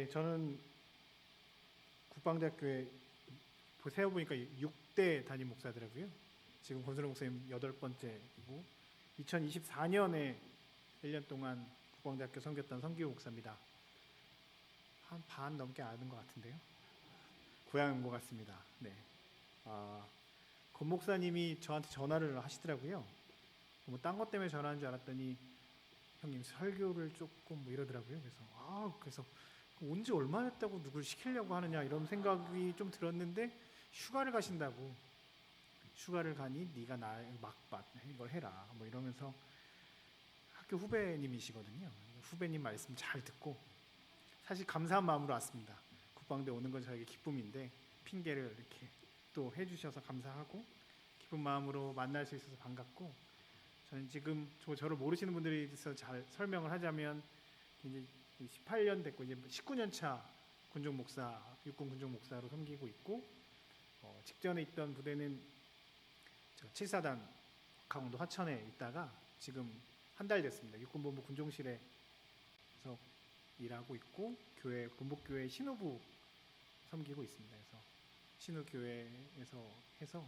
네, 저는 국방대학교에 세어보니까 6대 담임 목사더라고요. 지금 권순호 목사님 8번째고 2024년에 1년 동안 국방대학교 섬겼던 성기호 목사입니다. 한 반 넘게 아는 것 같은데요. 고향 온 것 같습니다. 네. 권 목사님이 저한테 전화를 하시더라고요. 뭐 딴 것 때문에 전화한 줄 알았더니 형님 설교를 조금 뭐 이러더라고요. 그래서 온 지 얼마 됐다고 누굴 시키려고 하느냐 이런 생각이 좀 들었는데 휴가를 가신다고. 휴가를 가니 네가 나 막받 이걸 해라 뭐 이러면서 학교 후배님이시거든요. 후배님 말씀 잘 듣고 사실 감사한 마음으로 왔습니다. 국방대 오는 건 저에게 기쁨인데 핑계를 이렇게 또 해주셔서 감사하고 기쁜 마음으로 만날 수 있어서 반갑고, 저는 지금 저를 모르시는 분들에 대해서 잘 설명을 하자면 이제 18년 됐고 이제 19년 차 군종 목사, 육군 군종 목사로 섬기고 있고, 직전에 있던 부대는 제가 7사단 강원도 화천에 있다가 지금 한 달 됐습니다. 육군본부 군종실에서 일하고 있고 교회 본부교회 신우부 섬기고 있습니다. 그래서 신우교회에서 해서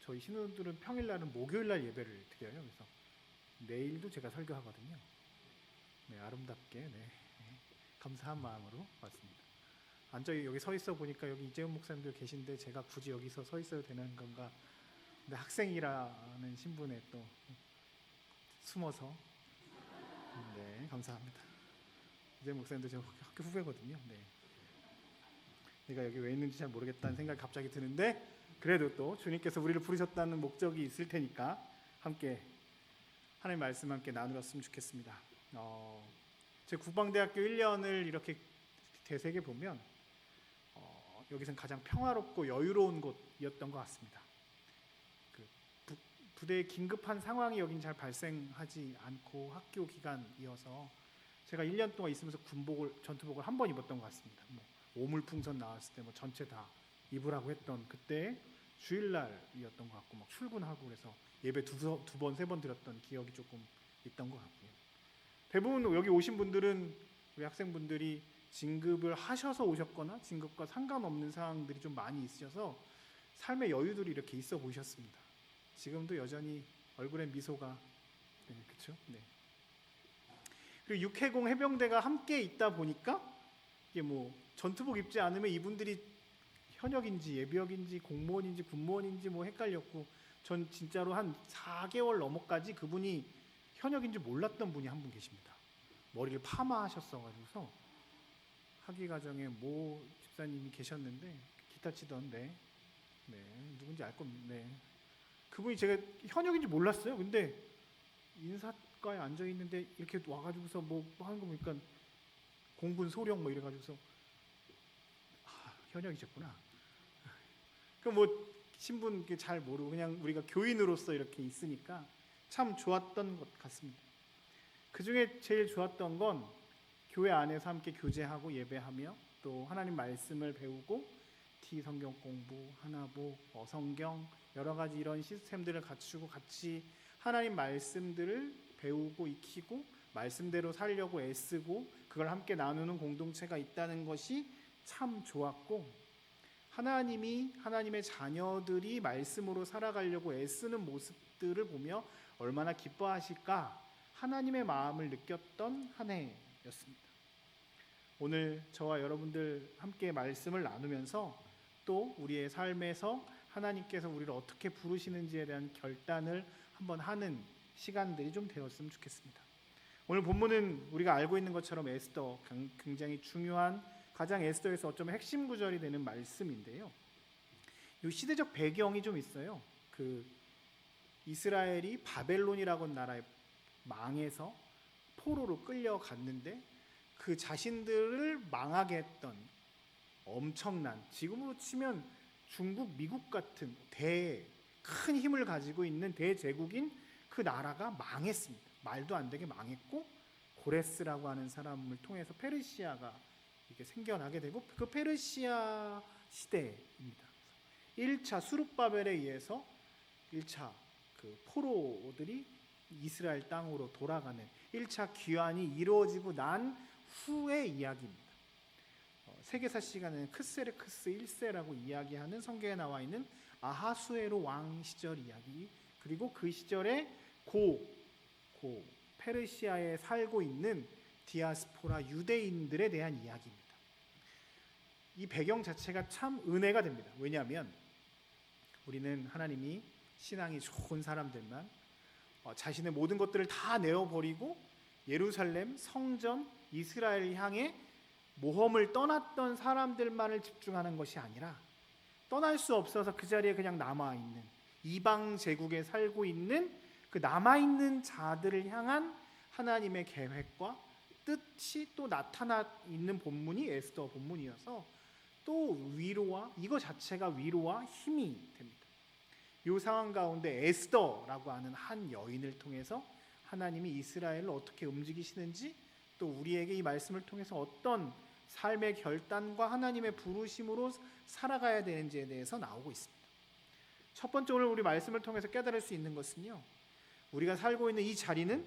저희 신우들은 평일날은 목요일날 예배를 드려요. 그래서 내일도 제가 설교하거든요. 네, 아름답게 감사한 마음으로 왔습니다. 앉아 여기 서 있어 보니까 여기 이재훈 목사님도 계신데 제가 굳이 여기서 서 있어야 되는 건가? 근데 학생이라는 신분에 또 숨어서 감사합니다. 이재훈 목사님도 제 학교 후배거든요. 내가 여기 왜 있는지 잘 모르겠다는 생각이 갑자기 드는데 그래도 또 주님께서 우리를 부르셨다는 목적이 있을 테니까 함께 하나님의 말씀 함께 나누었으면 좋겠습니다. 제 국방대학교 1년을 이렇게 되새겨 보면 여기선 가장 평화롭고 여유로운 곳이었던 것 같습니다. 부대에 긴급한 상황이 여긴 잘 발생하지 않고 학교 기간이어서 제가 1년 동안 있으면서 전투복을 한 번 입었던 것 같습니다. 오물풍선 나왔을 때 전체 다 입으라고 했던 그때 주일날이었던 것 같고 출근하고 그래서 예배 두 번, 세 번 드렸던 기억이 조금 있던 것 같고요. 대부분 여기 오신 분들은 우리 학생분들이 진급을 하셔서 오셨거나 진급과 상관없는 상황들이 좀 많이 있으셔서 삶의 여유들이 이렇게 있어 보이셨습니다. 지금도 여전히 얼굴에 미소가 그렇죠? 그리고 육해공 해병대가 함께 있다 보니까 이게 전투복 입지 않으면 이분들이 현역인지 예비역인지 공무원인지 군무원인지 헷갈렸고, 전 진짜로 한 4개월 넘어까지 그분이 현역인지 몰랐던 분이 한 분 계십니다. 머리를 파마하셨어가지고서 학위 과정에 집사님이 계셨는데 기타 치던 누군지 알 겁니다. 그분이 제가 현역인지 몰랐어요. 근데 인사과에 앉아 있는데 이렇게 와가지고서 하는 거 보니까 공군 소령 이래가지고서 현역이셨구나. 신분 잘 모르고 그냥 우리가 교인으로서 이렇게 있으니까 참 좋았던 것 같습니다. 그 중에 제일 좋았던 건 교회 안에서 함께 교제하고 예배하며 또 하나님 말씀을 배우고 성경 공부, 하나보, 성경 여러 가지 이런 시스템들을 갖추고 같이 하나님 말씀들을 배우고 익히고 말씀대로 살려고 애쓰고 그걸 함께 나누는 공동체가 있다는 것이 참 좋았고, 하나님의 자녀들이 말씀으로 살아가려고 애쓰는 모습들을 보며 얼마나 기뻐하실까 하나님의 마음을 느꼈던 한 해였습니다. 오늘 저와 여러분들 함께 말씀을 나누면서 또 우리의 삶에서 하나님께서 우리를 어떻게 부르시는지에 대한 결단을 한번 하는 시간들이 좀 되었으면 좋겠습니다. 오늘 본문은 우리가 알고 있는 것처럼 에스더, 굉장히 중요한 가장 에스더에서 어쩌면 핵심 구절이 되는 말씀인데요. 이 시대적 배경이 좀 있어요. 이스라엘이 바벨론이라고 하는 나라에 망해서 포로로 끌려갔는데 그 자신들을 망하게 했던 엄청난, 지금으로 치면 중국, 미국 같은 큰 힘을 가지고 있는 대제국인 그 나라가 망했습니다. 말도 안 되게 망했고 고레스라고 하는 사람을 통해서 페르시아가 이렇게 생겨나게 되고 그 페르시아 시대입니다. 1차 수룹바벨에 의해서 1차 포로들이 이스라엘 땅으로 돌아가는 1차 귀환이 이루어지고 난 후의 이야기입니다. 세계사 시간에는 크세르크스 1세라고 이야기하는 성경에 나와 있는 아하수에로 왕 시절 이야기, 그리고 그 시절에 고 페르시아에 살고 있는 디아스포라 유대인들에 대한 이야기입니다. 이 배경 자체가 참 은혜가 됩니다. 왜냐하면 우리는 하나님이 신앙이 좋은 사람들만 자신의 모든 것들을 다 내어버리고 예루살렘, 성전, 이스라엘 향해 모험을 떠났던 사람들만을 집중하는 것이 아니라 떠날 수 없어서 그 자리에 그냥 남아있는 이방 제국에 살고 있는 그 남아있는 자들을 향한 하나님의 계획과 뜻이 또 나타나 있는 본문이 에스더 본문이어서 또 위로와 이거 자체가 위로와 힘이 됩니다. 이 상황 가운데 에스더라고 하는 한 여인을 통해서 하나님이 이스라엘을 어떻게 움직이시는지, 또 우리에게 이 말씀을 통해서 어떤 삶의 결단과 하나님의 부르심으로 살아가야 되는지에 대해서 나오고 있습니다. 첫 번째, 오늘 우리 말씀을 통해서 깨달을 수 있는 것은요, 우리가 살고 있는 이 자리는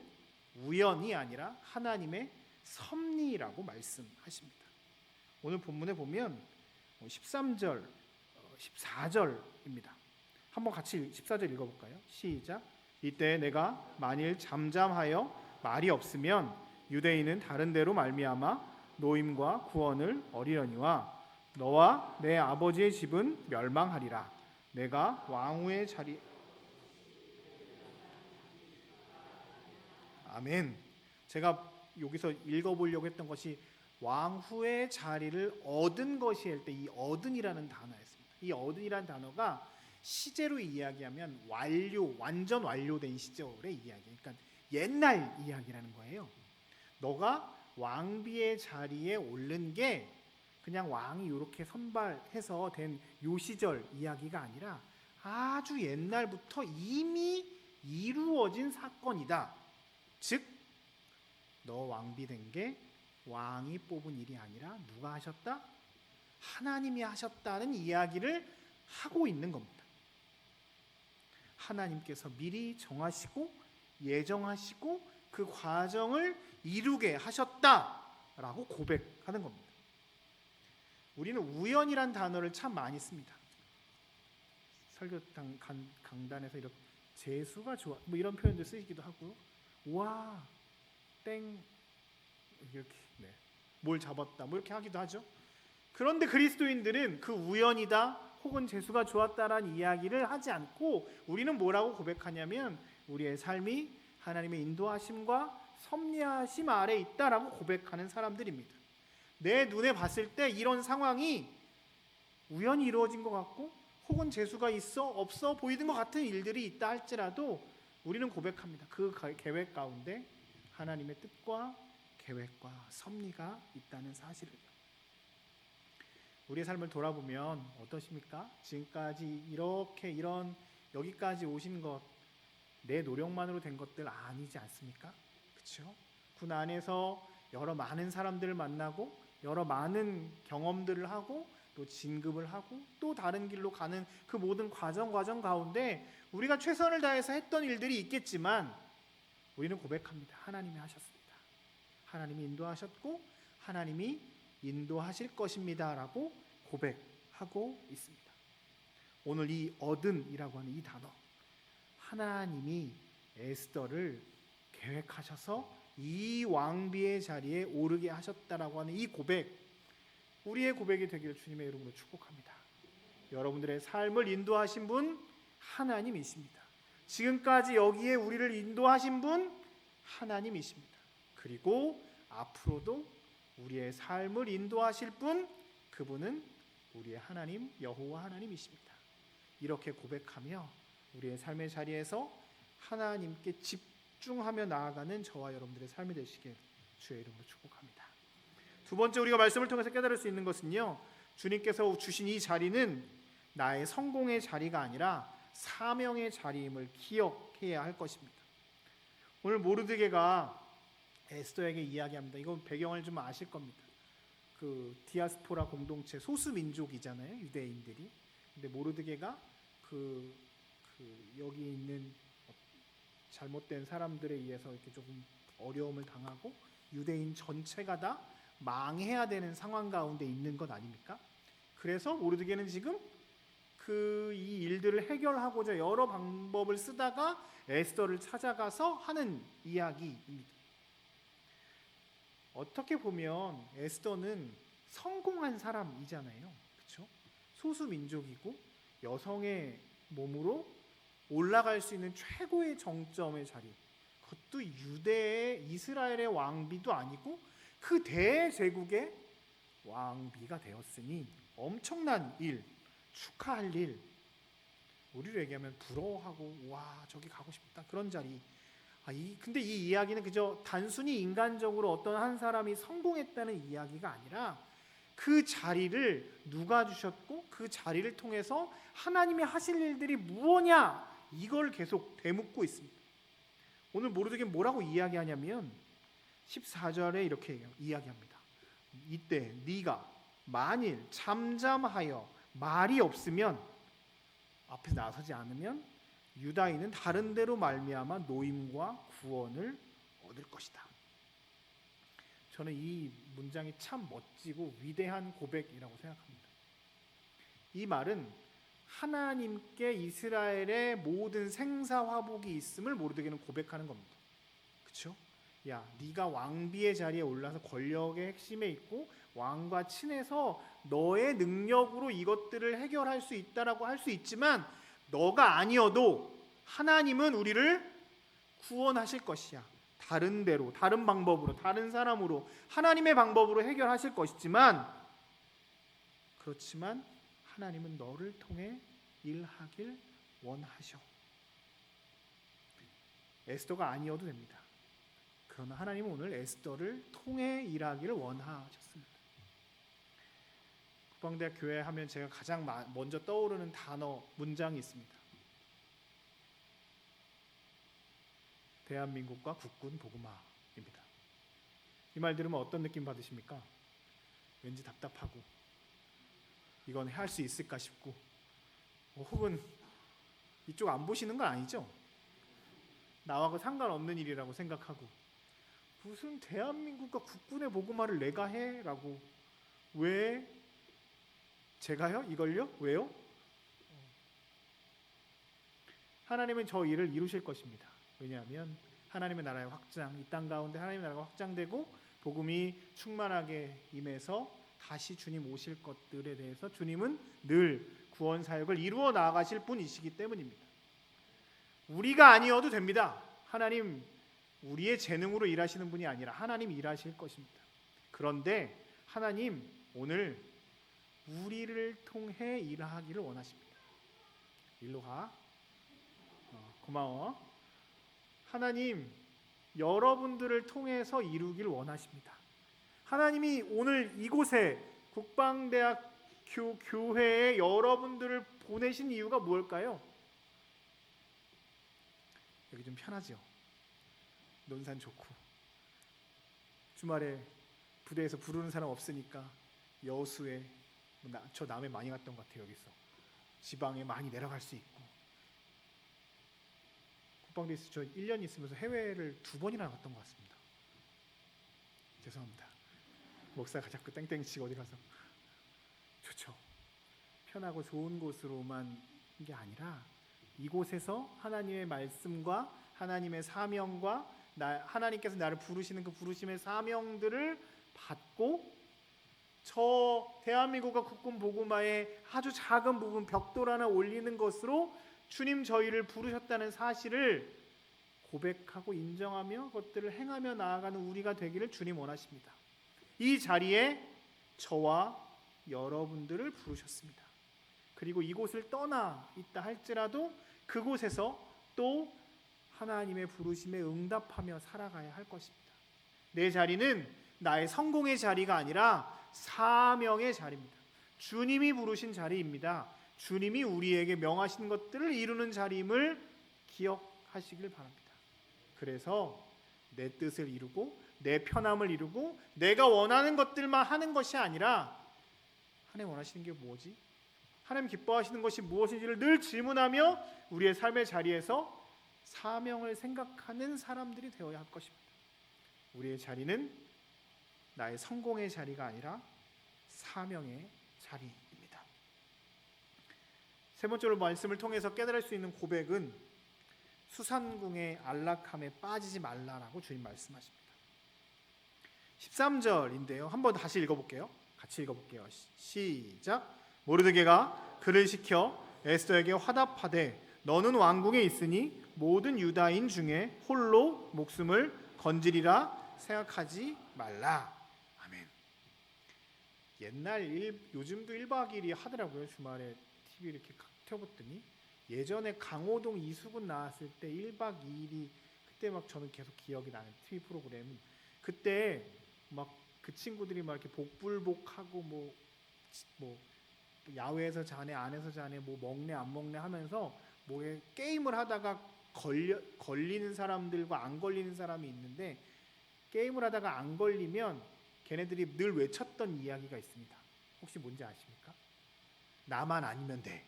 우연이 아니라 하나님의 섭리라고 말씀하십니다. 오늘 본문에 보면 13절, 14절입니다. 한번 같이 14절 읽어볼까요? 시작. 이때 내가 만일 잠잠하여 말이 없으면 유대인은 다른 데로 말미암아 노임과 구원을 얻으려니와 너와 내 아버지의 집은 멸망하리라. 내가 왕후의 자리. 아멘. 제가 여기서 읽어보려고 했던 것이 왕후의 자리를 얻은 것이 할 때 이 얻은이라는 단어였습니다. 이 얻은이라는 단어가 시제로 이야기하면 완전 완료된 시절의 이야기, 그러니까 옛날 이야기라는 거예요. 너가 왕비의 자리에 오른 게 그냥 왕이 이렇게 선발해서 된 요 시절 이야기가 아니라 아주 옛날부터 이미 이루어진 사건이다. 즉, 너 왕비 된 게 왕이 뽑은 일이 아니라 누가 하셨다? 하나님이 하셨다는 이야기를 하고 있는 겁니다. 하나님께서 미리 정하시고 예정하시고 그 과정을 이루게 하셨다라고 고백하는 겁니다. 우리는 우연이란 단어를 참 많이 씁니다. 설교당 강단에서 이렇게 재수가 좋아 뭐 이런 표현도 쓰시기도 하고, 와, 땡 이렇게 뭘 잡았다 뭐 이렇게 하기도 하죠. 그런데 그리스도인들은 그 우연이다 혹은 재수가 좋았다라는 이야기를 하지 않고 우리는 뭐라고 고백하냐면 우리의 삶이 하나님의 인도하심과 섭리하심 아래 있다라고 고백하는 사람들입니다. 내 눈에 봤을 때 이런 상황이 우연히 이루어진 것 같고 혹은 재수가 있어 없어 보이는 것 같은 일들이 있다 할지라도 우리는 고백합니다. 그 계획 가운데 하나님의 뜻과 계획과 섭리가 있다는 사실을. 우리의 삶을 돌아보면 어떠십니까? 지금까지 이렇게 여기까지 오신 것 내 노력만으로 된 것들 아니지 않습니까? 그렇죠? 그 안에서 여러 많은 사람들을 만나고 여러 많은 경험들을 하고 또 진급을 하고 또 다른 길로 가는 그 모든 과정 가운데 우리가 최선을 다해서 했던 일들이 있겠지만 우리는 고백합니다. 하나님이 하셨습니다. 하나님이 인도하셨고 하나님이 인도하실 것입니다 라고 고백하고 있습니다. 오늘 이 얻은이라고 하는 이 단어, 하나님이 에스더를 계획하셔서 이 왕비의 자리에 오르게 하셨다라고 하는 이 고백, 우리의 고백이 되기를 주님의 이름으로 축복합니다. 여러분들의 삶을 인도하신 분 하나님이십니다. 지금까지 여기에 우리를 인도하신 분 하나님이십니다. 그리고 앞으로도 우리의 삶을 인도하실 분, 그분은 우리의 하나님 여호와 하나님이십니다. 이렇게 고백하며 우리의 삶의 자리에서 하나님께 집중하며 나아가는 저와 여러분들의 삶이 되시길 주의 이름으로 축복합니다. 두 번째, 우리가 말씀을 통해서 깨달을 수 있는 것은요, 주님께서 주신 이 자리는 나의 성공의 자리가 아니라 사명의 자리임을 기억해야 할 것입니다. 오늘 모르드게가 에스더에게 이야기합니다. 이건 배경을 좀 아실 겁니다. 그 디아스포라 공동체 소수 민족이잖아요, 유대인들이. 근데 모르드게가 여기 있는 잘못된 사람들에 의해서 이렇게 조금 어려움을 당하고 유대인 전체가 다 망해야 되는 상황 가운데 있는 것 아닙니까? 그래서 모르드게는 지금 이 일들을 해결하고자 여러 방법을 쓰다가 에스더를 찾아가서 하는 이야기입니다. 어떻게 보면 에스더는 성공한 사람이잖아요. 그렇죠? 소수 민족이고 여성의 몸으로 올라갈 수 있는 최고의 정점의 자리. 그것도 유대의 이스라엘의 왕비도 아니고 그 대제국의 왕비가 되었으니 엄청난 일, 축하할 일. 우리로 얘기하면 부러워하고 와 저기 가고 싶다 그런 자리. 근데 이 이야기는 그저 단순히 인간적으로 어떤 한 사람이 성공했다는 이야기가 아니라 그 자리를 누가 주셨고 그 자리를 통해서 하나님이 하실 일들이 무엇냐 이걸 계속 되묻고 있습니다. 오늘 모르드게 뭐라고 이야기하냐면 14절에 이렇게 이야기합니다. 이때 네가 만일 잠잠하여 말이 없으면 앞에 나서지 않으면 유다인은 다른 데로 말미암아 노임과 구원을 얻을 것이다. 저는 이 문장이 참 멋지고 위대한 고백이라고 생각합니다. 이 말은 하나님께 이스라엘의 모든 생사화복이 있음을 모르드게는 고백하는 겁니다. 그렇죠? 야, 네가 왕비의 자리에 올라서 권력의 핵심에 있고 왕과 친해서 너의 능력으로 이것들을 해결할 수 있다라고 할 수 있지만 너가 아니어도 하나님은 우리를 구원하실 것이야. 다른 데로, 다른 방법으로, 다른 사람으로 하나님의 방법으로 해결하실 것이지만 그렇지만 하나님은 너를 통해 일하길 원하셔. 에스더가 아니어도 됩니다. 그러나 하나님은 오늘 에스더를 통해 일하기를 원하셨습니다. 국방대학 교회 하면 제가 가장 먼저 떠오르는 단어, 문장이 있습니다. 대한민국과 국군 복음화입니다. 이 말 들으면 어떤 느낌 받으십니까? 왠지 답답하고 이건 할 수 있을까 싶고 혹은 이쪽 안 보시는 건 아니죠? 나하고 상관없는 일이라고 생각하고 무슨 대한민국과 국군의 복음화를 내가 해? 라고 왜? 제가요? 이걸요? 왜요? 하나님은 저 일을 이루실 것입니다. 왜냐하면 하나님의 나라의 확장, 이 땅 가운데 하나님의 나라가 확장되고 복음이 충만하게 임해서 다시 주님 오실 것들에 대해서 주님은 늘 구원 사역을 이루어 나아가실 분이시기 때문입니다. 우리가 아니어도 됩니다. 하나님 우리의 재능으로 일하시는 분이 아니라 하나님 일하실 것입니다. 그런데 하나님 오늘 우리를 통해 일하기를 원하십니다. 일로 가. 고마워. 하나님 여러분들을 통해서 이루길 원하십니다. 하나님이 오늘 이곳에 국방대학교 교회에 여러분들을 보내신 이유가 무엇일까요? 여기 좀 편하죠? 논산 좋고 주말에 부대에서 부르는 사람 없으니까 여수에 저 남해 많이 갔던 것 같아요. 여기서 지방에 많이 내려갈 수 있고 국방대에서 저 1년 있으면서 해외를 2번이나 갔던 것 같습니다. 죄송합니다. 목사가 자꾸 땡땡치고 어디 가서 좋죠. 편하고 좋은 곳으로만 게 아니라 이곳에서 하나님의 말씀과 하나님의 사명과 하나님께서 나를 부르시는 그 부르심의 사명들을 받고 저 대한민국과 국군 복음화의 아주 작은 부분 벽돌 하나 올리는 것으로 주님 저희를 부르셨다는 사실을 고백하고 인정하며 그것들을 행하며 나아가는 우리가 되기를 주님 원하십니다. 이 자리에 저와 여러분들을 부르셨습니다. 그리고 이곳을 떠나 있다 할지라도 그곳에서 또 하나님의 부르심에 응답하며 살아가야 할 것입니다. 내 자리는 나의 성공의 자리가 아니라 사명의 자리입니다. 주님이 부르신 자리입니다. 주님이 우리에게 명하신 것들을 이루는 자리임을 기억하시길 바랍니다. 그래서 내 뜻을 이루고 내 편함을 이루고 내가 원하는 것들만 하는 것이 아니라 하나님 원하시는 게 뭐지? 하나님 기뻐하시는 것이 무엇인지를 늘 질문하며 우리의 삶의 자리에서 사명을 생각하는 사람들이 되어야 할 것입니다. 우리의 자리는 나의 성공의 자리가 아니라 사명의 자리입니다. 세 번째로 말씀을 통해서 깨달을 수 있는 고백은 수산궁의 안락함에 빠지지 말라라고 주님 말씀하십니다. 13절인데요. 한번 다시 읽어볼게요. 같이 읽어볼게요. 시작. 모르드게가 그를 시켜 에스더에게 화답하되 너는 왕궁에 있으니 모든 유다인 중에 홀로 목숨을 건지리라 생각하지 말라. 아멘. 요즘도 1박 2일이 하더라고요. 주말에 TV 이렇게 켜봤더니 예전에 강호동 이수근 나왔을 때 1박 2일이 그때 막 저는 계속 기억이 나는 TV 프로그램. 그때 막 그 친구들이 막 이렇게 복불복하고 뭐 야외에서 자네 안에서 자네 뭐 먹네 안 먹네 하면서 뭐에 게임을 하다가 걸리는 사람들과 안 걸리는 사람이 있는데 게임을 하다가 안 걸리면 걔네들이 늘 외쳤던 이야기가 있습니다. 혹시 뭔지 아십니까? 나만 아니면 돼.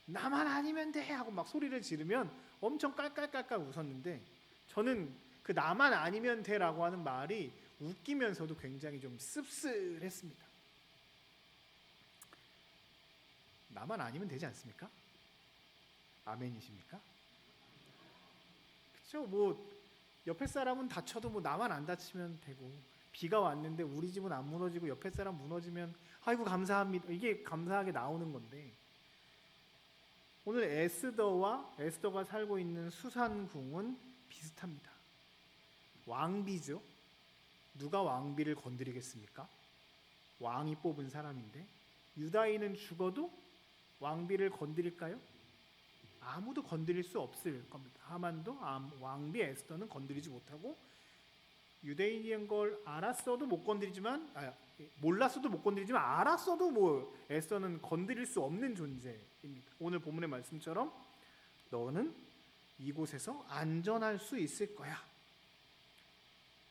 나만 아니면 돼 하고 막 소리를 지르면 엄청 깔깔깔깔 웃었는데 저는 그 나만 아니면 돼라고 하는 말이 웃기면서도 굉장히 좀 씁쓸했습니다. 나만 아니면 되지 않습니까? 아멘이십니까? 그렇죠. 뭐 옆에 사람은 다쳐도 뭐 나만 안 다치면 되고 비가 왔는데 우리 집은 안 무너지고 옆에 사람 무너지면 아이고 감사합니다. 이게 감사하게 나오는 건데 오늘 에스더가 살고 있는 수산궁은 비슷합니다. 왕비죠. 누가 왕비를 건드리겠습니까? 왕이 뽑은 사람인데 유다인은 죽어도 왕비를 건드릴까요? 아무도 건드릴 수 없을 겁니다. 하만도 왕비 에스더는 건드리지 못하고 유대인인 걸 알았어도 못 건드리지만 몰랐어도 못 건드리지만 알았어도 뭐 에스더는 건드릴 수 없는 존재입니다. 오늘 본문의 말씀처럼 너는 이곳에서 안전할 수 있을 거야.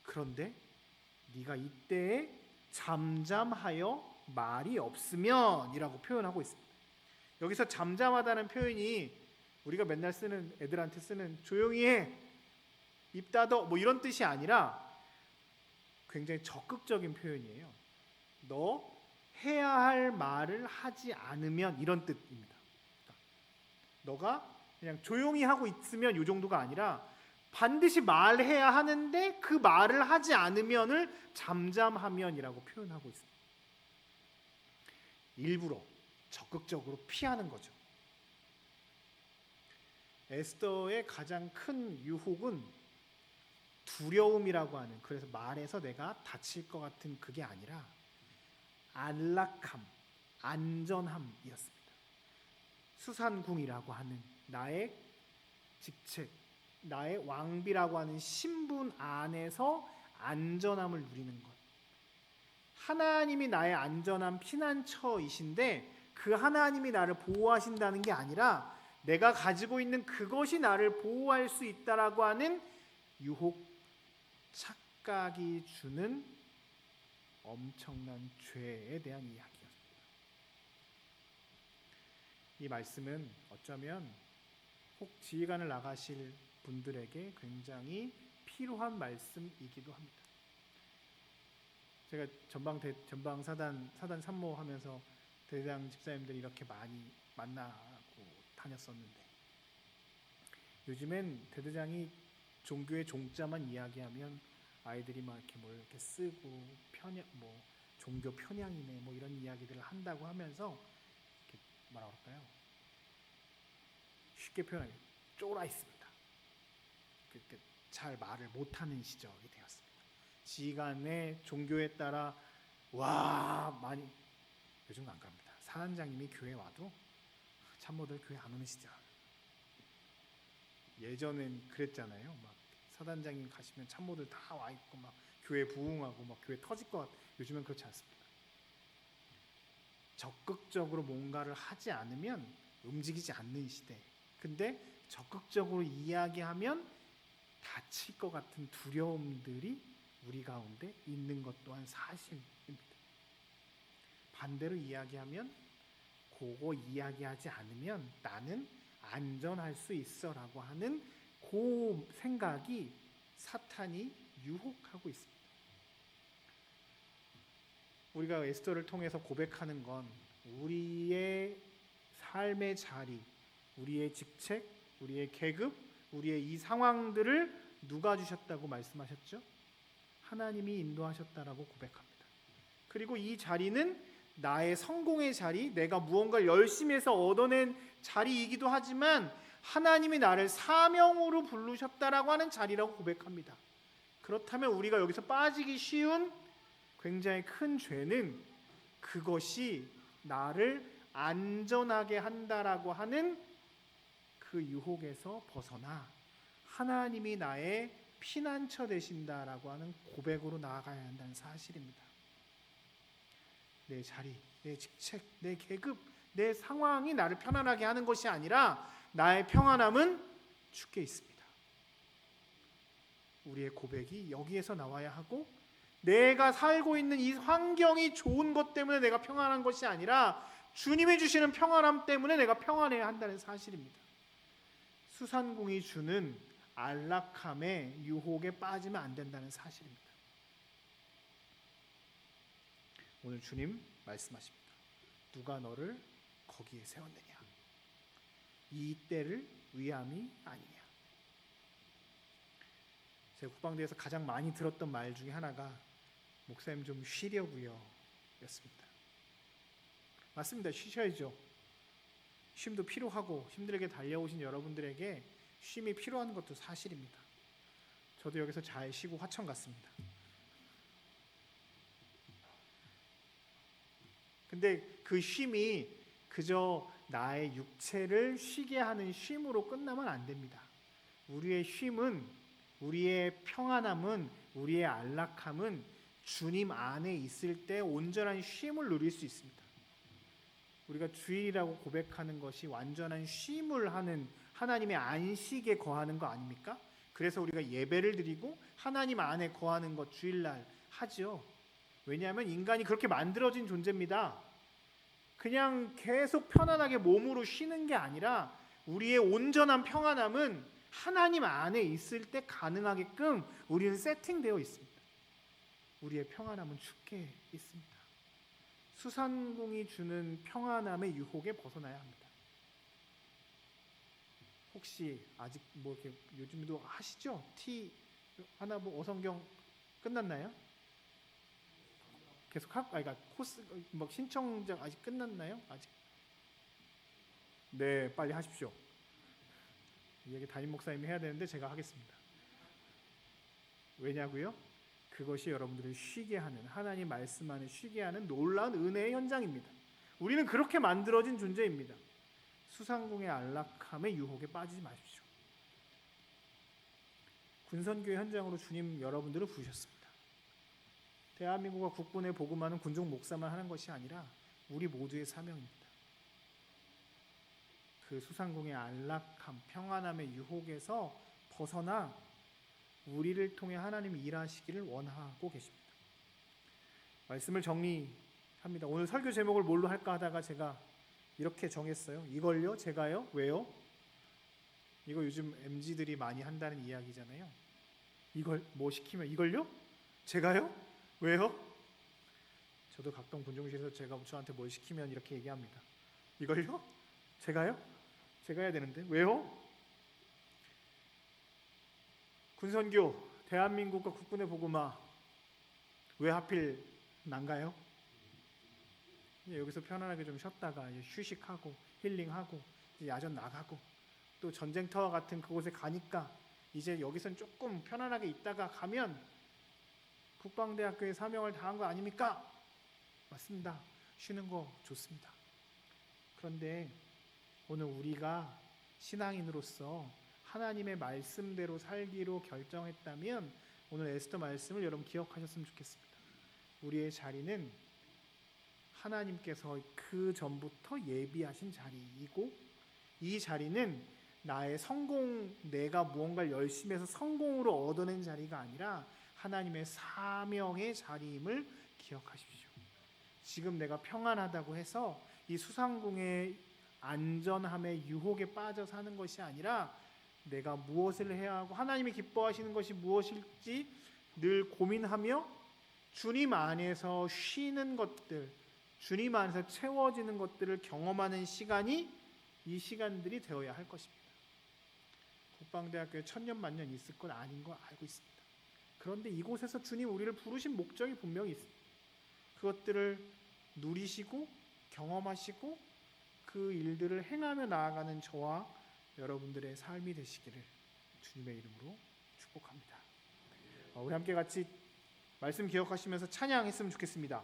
그런데 네가 이때에 잠잠하여 말이 없으면 이라고 표현하고 있습니다. 여기서 잠잠하다는 표현이 우리가 맨날 쓰는 애들한테 쓰는 조용히 해, 입 닫어 뭐 이런 뜻이 아니라 굉장히 적극적인 표현이에요. 너 해야 할 말을 하지 않으면 이런 뜻입니다. 너가 그냥 조용히 하고 있으면 이 정도가 아니라 반드시 말해야 하는데 그 말을 하지 않으면을 잠잠하면이라고 표현하고 있습니다. 일부러 적극적으로 피하는 거죠. 에스더의 가장 큰 유혹은 두려움이라고 하는, 그래서 말해서 내가 다칠 것 같은 그게 아니라 안락함, 안전함이었습니다. 수산궁이라고 하는 나의 직책, 나의 왕비라고 하는 신분 안에서 안전함을 누리는 것. 하나님이 나의 안전한 피난처이신데 그 하나님이 나를 보호하신다는 게 아니라 내가 가지고 있는 그것이 나를 보호할 수 있다라고 하는 유혹, 착각이 주는 엄청난 죄에 대한 이야기였습니다. 이 말씀은 어쩌면 혹 지휘관을 나가실 분들에게 굉장히 필요한 말씀이기도 합니다. 제가 전방 사단 산모하면서 대대장 집사님들이 이렇게 많이 만나고 다녔었는데 요즘엔 대대장이 종교의 종자만 이야기하면 아이들이 막 이렇게 뭘 이렇게 쓰고 종교 편향이네 뭐 이런 이야기들을 한다고 하면서 이렇게 뭐라 그럴까요? 쉽게 표현하면 쫄아 있습니다. 잘 말을 못하는 시절이 되었습니다. 지간의 종교에 따라 많이 요즘 안 갑니다. 사단장님이 교회 와도 참모들 교회 안 오는 시절. 예전엔 그랬잖아요. 막 사단장님 가시면 참모들 다 와 있고 막 교회 부흥하고 막 교회 터질 것 같아. 요즘은 그렇지 않습니다. 적극적으로 뭔가를 하지 않으면 움직이지 않는 시대. 근데 적극적으로 이야기하면 다칠 것 같은 두려움들이 우리 가운데 있는 것 또한 사실입니다. 반대로 이야기하면 그거 이야기하지 않으면 나는 안전할 수 있어라고 하는 그 생각이 사탄이 유혹하고 있습니다. 우리가 에스더를 통해서 고백하는 건 우리의 삶의 자리, 우리의 직책, 우리의 계급, 우리의 이 상황들을 누가 주셨다고 말씀하셨죠? 하나님이 인도하셨다라고 고백합니다. 그리고 이 자리는 나의 성공의 자리, 내가 무언가를 열심히 해서 얻어낸 자리이기도 하지만 하나님이 나를 사명으로 부르셨다라고 하는 자리라고 고백합니다. 그렇다면 우리가 여기서 빠지기 쉬운 굉장히 큰 죄는 그것이 나를 안전하게 한다라고 하는 그 유혹에서 벗어나 하나님이 나의 피난처 되신다라고 하는 고백으로 나아가야 한다는 사실입니다. 내 자리, 내 직책, 내 계급, 내 상황이 나를 편안하게 하는 것이 아니라 나의 평안함은 주께 있습니다. 우리의 고백이 여기에서 나와야 하고, 내가 살고 있는 이 환경이 좋은 것 때문에 내가 평안한 것이 아니라 주님이 주시는 평안함 때문에 내가 평안해야 한다는 사실입니다. 수산궁이 주는 안락함의 유혹에 빠지면 안 된다는 사실입니다. 오늘 주님 말씀하십니다. 누가 너를 거기에 세웠느냐? 이 때를 위함이 아니냐? 제가 국방대에서 가장 많이 들었던 말 중에 하나가 목사님 좀 쉬려고요 였습니다. 맞습니다. 쉬셔야죠. 쉼도 필요하고 힘들게 달려오신 여러분들에게 쉼이 필요한 것도 사실입니다. 저도 여기서 잘 쉬고 화천 갔습니다. 근데 그 쉼이 그저 나의 육체를 쉬게 하는 쉼으로 끝나면 안 됩니다. 우리의 쉼은, 우리의 평안함은, 우리의 안락함은 주님 안에 있을 때 온전한 쉼을 누릴 수 있습니다. 우리가 주일이라고 고백하는 것이 완전한 쉼을 하는 하나님의 안식에 거하는 거 아닙니까? 그래서 우리가 예배를 드리고 하나님 안에 거하는 것 주일날 하죠. 왜냐하면 인간이 그렇게 만들어진 존재입니다. 그냥 계속 편안하게 몸으로 쉬는 게 아니라 우리의 온전한 평안함은 하나님 안에 있을 때 가능하게끔 우리는 세팅되어 있습니다. 우리의 평안함은 주께 있습니다. 수산궁이 주는 평안함의 유혹에 벗어나야 합니다. 혹시 아직 뭐 이렇게 요즘도 하시죠? 티 하나 뭐 어성경 끝났나요? 계속 그러니까 코스 뭐 신청장 아직 끝났나요? 아직? 네, 빨리 하십시오. 이 얘기 담임 목사님이 해야 되는데 제가 하겠습니다. 왜냐고요? 그것이 여러분들을 쉬게 하는, 하나님 말씀 안에 쉬게 하는 놀라운 은혜의 현장입니다. 우리는 그렇게 만들어진 존재입니다. 수상궁의 안락함의 유혹에 빠지지 마십시오. 군선교회 현장으로 주님 여러분들을 부르셨습니다. 대한민국과 국군의 복음하는 군종 목사만 하는 것이 아니라 우리 모두의 사명입니다. 그 수상궁의 안락함, 평안함의 유혹에서 벗어나 우리를 통해 하나님이 일하시기를 원하고 계십니다. 말씀을 정리합니다. 오늘 설교 제목을 뭘로 할까 하다가 제가 이렇게 정했어요. 이걸요? 제가요? 왜요? 이거 요즘 MZ들이 많이 한다는 이야기잖아요. 이걸 뭐 시키면 이걸요? 제가요? 왜요? 저도 가끔 군종실에서 제가 저한테 뭘 시키면 이렇게 얘기합니다. 이걸요? 제가요? 제가 해야 되는데 왜요? 군선교, 대한민국과 국군의 복음화 왜 하필 난가요? 여기서 편안하게 좀 쉬었다가 휴식하고 힐링하고 야전 나가고 또 전쟁터와 같은 그곳에 가니까 이제 여기선 조금 편안하게 있다가 가면 국방대학교의 사명을 다한 거 아닙니까? 맞습니다. 쉬는 거 좋습니다. 그런데 오늘 우리가 신앙인으로서 하나님의 말씀대로 살기로 결정했다면 오늘 에스더 말씀을 여러분 기억하셨으면 좋겠습니다. 우리의 자리는 하나님께서 그 전부터 예비하신 자리이고 이 자리는 나의 성공, 내가 무언가를 열심히 해서 성공으로 얻어낸 자리가 아니라 하나님의 사명의 자리임을 기억하십시오. 지금 내가 평안하다고 해서 이 수상궁의 안전함의 유혹에 빠져 사는 것이 아니라 내가 무엇을 해야 하고 하나님이 기뻐하시는 것이 무엇일지 늘 고민하며 주님 안에서 쉬는 것들, 주님 안에서 채워지는 것들을 경험하는 시간이 이 시간들이 되어야 할 것입니다. 국방대학교에 천년 만년 있을 건 아닌 거 알고 있습니다. 그런데 이곳에서 주님 우리를 부르신 목적이 분명히 있습니다. 그것들을 누리시고 경험하시고 그 일들을 행하며 나아가는 저와 여러분들의 삶이 되시기를 주님의 이름으로 축복합니다. 우리 함께 같이 말씀 기억하시면서 찬양했으면 좋겠습니다.